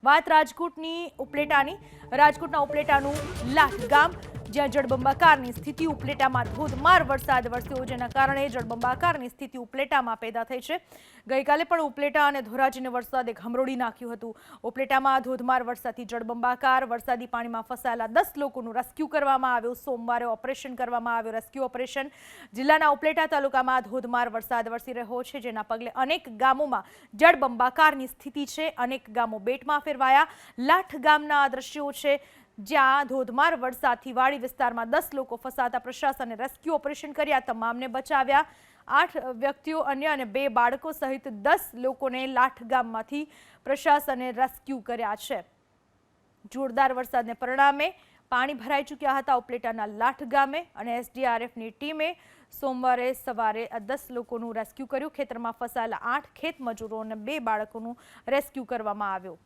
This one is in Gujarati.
વાત રાજકોટની ઉપલેટાની રાજકોટના ઉપલેટાનું લાઠ ગામ જ્યાં જળબંબાકારની સ્થિતિ ઉપલેટામાં ધોધમાર વરસાદ વરસ્યો જેના કારણે જળબંબાકારની સ્થિતિ ઉપલેટામાં પેદા થઈ છે। ગઈકાલે પણ ઉપલેટા અને ધોરાજીને વરસાદે ઘમરોડી નાખ્યું હતું। ઉપલેટામાં ધોધમાર વરસાદથી જળબંબાકાર વરસાદી પાણીમાં ફસાયેલા 10 લોકોનું રેસ્ક્યુ કરવામાં આવ્યું। સોમવારે ઓપરેશન કરવામાં આવ્યું રેસ્ક્યુ ઓપરેશન। જિલ્લાના ઉપલેટા તાલુકામાં ધોધમાર વરસાદ વરસી રહ્યો છે જેના પગલે અનેક ગામોમાં જળબંબાકારની સ્થિતિ છે। અનેક ગામો બેટમાં ફેરવાયા। લાઠ ગામના આ દ્રશ્યો છે જ્યાં ધોધમાર વરસાદથી વાડી વિસ્તારમાં 10 લોકો ફસાતા પ્રશાસને રેસ્ક્યુ ઓપરેશન કર્યા। તમામને બચાવ્યા। 8 વ્યક્તિઓ અન્ય અને 2 બાળકો સહિત 10 લોકોને લાઠ ગામમાંથી પ્રશાસને રેસ્ક્યુ કર્યા છે। જોરદાર વરસાદને પરિણામે પાણી ભરાઈ ચૂક્યા હતા ઉપલેટાના લાઠ ગામે અને એસડીઆરએફની ટીમે સોમવારે સવારે 10 લોકોનું રેસ્ક્યુ કર્યું। ખેતરમાં ફસાયેલા 8 ખેત મજૂરો અને 2 બાળકોનું રેસ્ક્યુ કરવામાં આવ્યું।